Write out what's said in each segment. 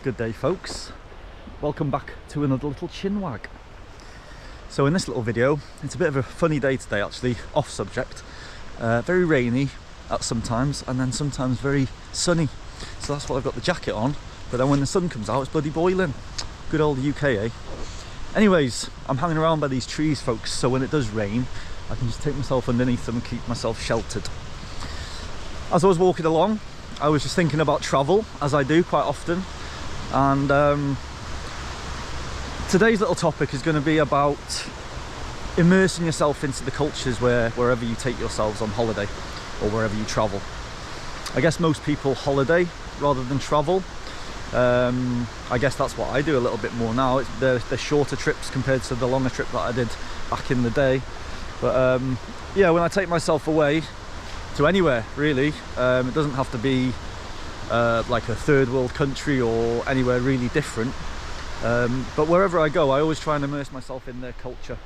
Good day, folks. Welcome back to another little chinwag. So in this little video, it's a bit of a funny day today, actually, off subject. Very rainy at sometimes, and then sometimes very sunny. So that's why I've got the jacket on. But then when the sun comes out, it's bloody boiling. Good old UK, eh? Anyways, I'm hanging around by these trees, folks, so when it does rain, I can just take myself underneath them and keep myself sheltered. As I was walking along, I was just thinking about travel, as I do quite often. And today's little topic is going to be about immersing yourself into the cultures wherever you take yourselves on holiday or wherever you travel. I guess most people holiday rather than travel. I guess that's what I do a little bit more now. They're shorter trips compared to the longer trip that I did back in the day. But yeah, when I take myself away to anywhere, really, it doesn't have to be like a third world country or anywhere really different, but wherever I go, I always try and immerse myself in their culture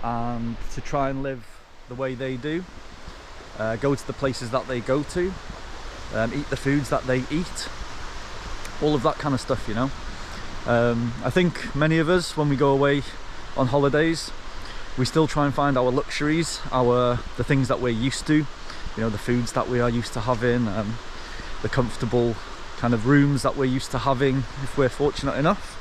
and to try and live the way they do, go to the places that they go to, eat the foods that they eat, all of that kind of stuff, you know. I think many of us, when we go away on holidays, we still try and find our luxuries, the things that we're used to, you know, the foods that we are used to having, the comfortable kind of rooms that we're used to having if we're fortunate enough,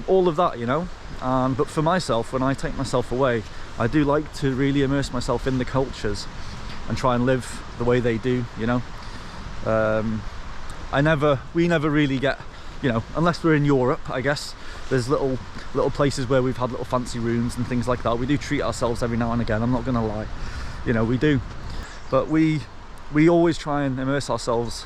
all of that, you know. But for myself, when I take myself away, I do like to really immerse myself in the cultures and try and live the way they do, you know. We never really get, you know, unless we're in Europe, I guess, there's little places where we've had little fancy rooms and things like that. We do treat ourselves every now and again, I'm not gonna lie, you know, we do. But we always try and immerse ourselves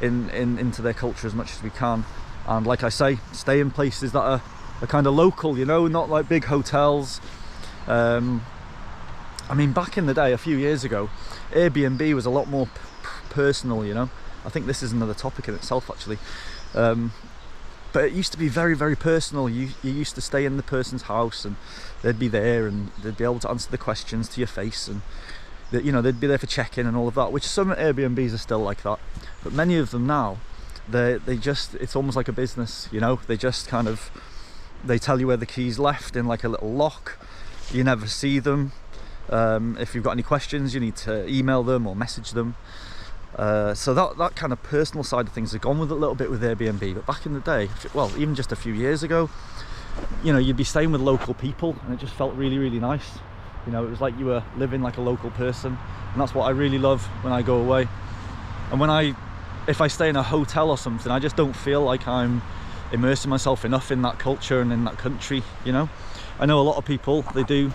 into their culture as much as we can, and like I say, stay in places that are kind of local, you know, not like big hotels. I mean, back in the day, a few years ago, Airbnb was a lot more personal, you know. I think this is another topic in itself, actually. But it used to be very, very personal. You used to stay in the person's house and they'd be there and they'd be able to answer the questions to your face, and you know, they'd be there for check-in and all of that, which some Airbnbs are still like that, but many of them now, it's almost like a business, you know. They just kind of, they tell you where the key's left in like a little lock. You never see them. If you've got any questions, you need to email them or message them. So that kind of personal side of things has gone with a little bit with Airbnb. But back in the day, well, even just a few years ago, you know, you'd be staying with local people and it just felt really, really nice. You know, it was like you were living like a local person, and that's what I really love when I go away. And if I stay in a hotel or something, I just don't feel like I'm immersing myself enough in that culture and in that country, you know. I know a lot of people, they do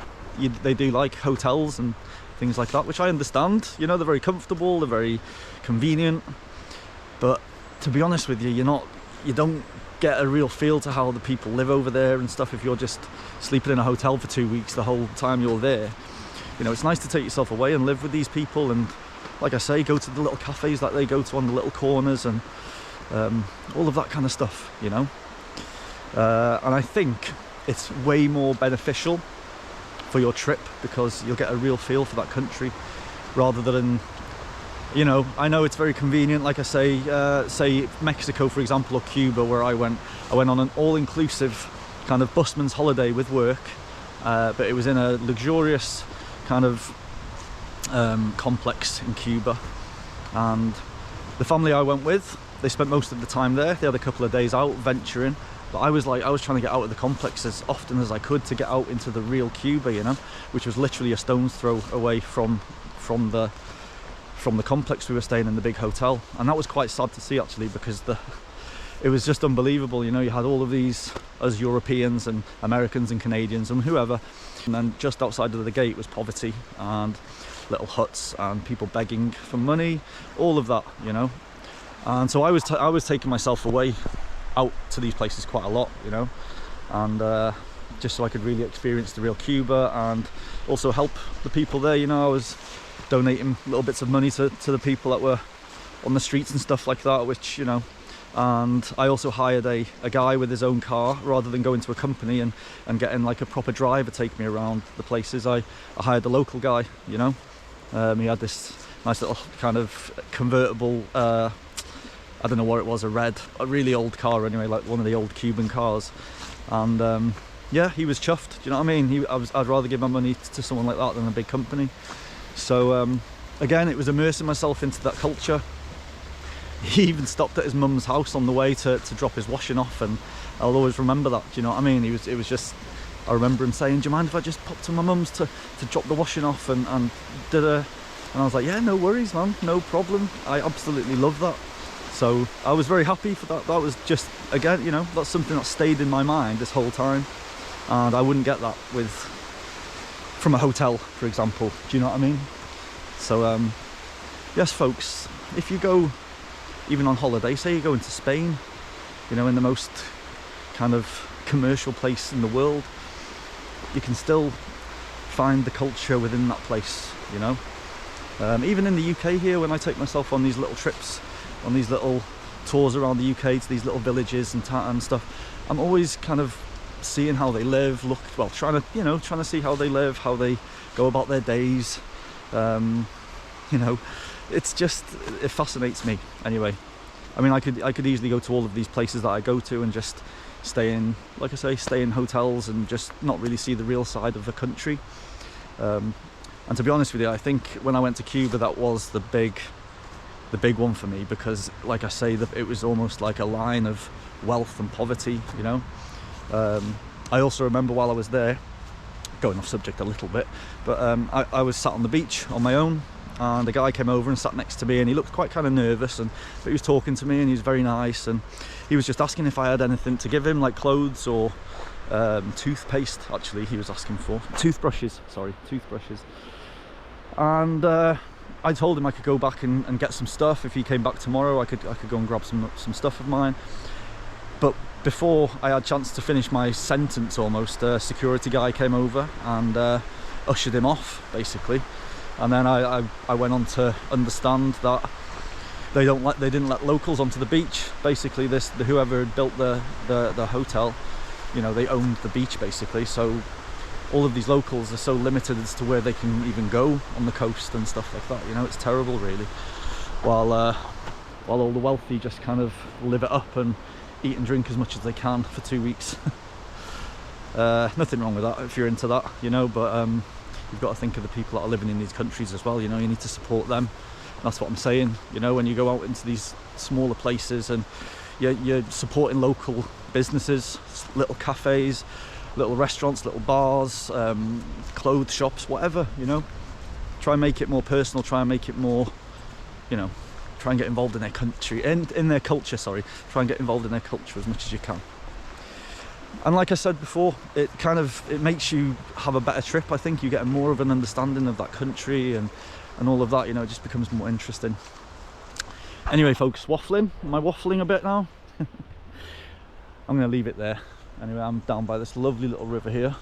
like hotels and things like that, which I understand, you know. They're very comfortable, they're very convenient, but to be honest with you, you don't get a real feel to how the people live over there and stuff if you're just sleeping in a hotel for 2 weeks the whole time you're there. You know, it's nice to take yourself away and live with these people, and like I say, go to the little cafes that they go to on the little corners and all of that kind of stuff, you know. And I think it's way more beneficial for your trip because you'll get a real feel for that country rather than, you know, I know it's very convenient, like I say Mexico, for example, or Cuba, where I went on an all-inclusive kind of busman's holiday with work, but it was in a luxurious kind of complex in Cuba, and the family I went with, they spent most of the time there. They had a couple of days out venturing, but I was trying to get out of the complex as often as I could to get out into the real Cuba, you know, which was literally a stone's throw away from the complex we were staying in, the big hotel. And that was quite sad to see, actually, because it was just unbelievable, you know. You had all of these, us Europeans and Americans and Canadians and whoever, and then just outside of the gate was poverty and little huts and people begging for money, all of that, you know. And so I was taking myself away out to these places quite a lot, you know, and just so I could really experience the real Cuba and also help the people there, you know. I was donating little bits of money to the people that were on the streets and stuff like that, which, you know. And I also hired a guy with his own car rather than going to a company and getting like a proper driver take me around the places. I hired the local guy, you know. He had this nice little kind of convertible I don't know what it was, a really old car anyway, like one of the old Cuban cars. And yeah, he was chuffed. Do you know what I mean? I'd rather give my money to someone like that than a big company. So again, it was immersing myself into that culture. He even stopped at his mum's house on the way to drop his washing off, and I'll always remember that. Do you know what I mean? It was just, I remember him saying, do you mind if I just pop to my mum's to drop the washing off, and I was like, yeah, no worries, man, no problem. I absolutely love that. So I was very happy for that. That was just, again, you know, that's something that stayed in my mind this whole time, and I wouldn't get that from a hotel, for example. Do you know what I mean? So yes, folks, if you go even on holiday, say you go into Spain, you know, in the most kind of commercial place in the world, you can still find the culture within that place, you know. Even in the UK here, when I take myself on these little trips, on these little tours around the UK to these little villages and stuff, I'm always kind of seeing how they live, trying to see how they live, how they go about their days. You know, it's just, it fascinates me. Anyway, I mean, I could easily go to all of these places that I go to and just stay in, like I say, stay in hotels and just not really see the real side of the country. And to be honest with you, I think when I went to Cuba, that was the big one for me, because like I say, it was almost like a line of wealth and poverty, you know. I also remember while I was there, going off subject a little bit, but I was sat on the beach on my own, and a guy came over and sat next to me, and he looked quite kind of nervous, but he was talking to me, and he was very nice, and he was just asking if I had anything to give him, like clothes or toothpaste. Actually, he was asking for toothbrushes. And I told him I could go back and get some stuff. If he came back tomorrow, I could go and grab some stuff of mine. But before I had a chance to finish my sentence, almost, a security guy came over and ushered him off, basically. And then I went on to understand that they didn't let locals onto the beach. Basically, whoever had built the hotel, you know, they owned the beach basically. So all of these locals are so limited as to where they can even go on the coast and stuff like that. You know, it's terrible, really. While all the wealthy just kind of live it up and eat and drink as much as they can for 2 weeks. Nothing wrong with that if you're into that, you know, but you've got to think of the people that are living in these countries as well. You know, you need to support them. And that's what I'm saying. You know, when you go out into these smaller places and you're supporting local businesses, little cafes, little restaurants, little bars, clothes shops, whatever, you know, try and make it more personal, try and make it more, you know, try and get involved in their country, in their culture, sorry. Try and get involved in their culture as much as you can. And like I said before, it makes you have a better trip. I think you get more of an understanding of that country and all of that, you know, it just becomes more interesting. Anyway, folks, am I waffling a bit now? I'm going to leave it there. Anyway, I'm down by this lovely little river here.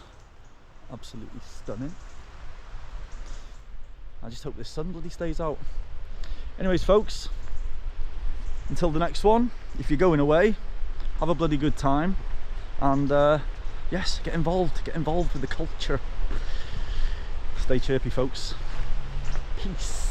Absolutely stunning. I just hope this sun bloody stays out. Anyways, folks, until the next one, if you're going away, have a bloody good time. And yes, get involved with the culture. Stay chirpy, folks. Peace.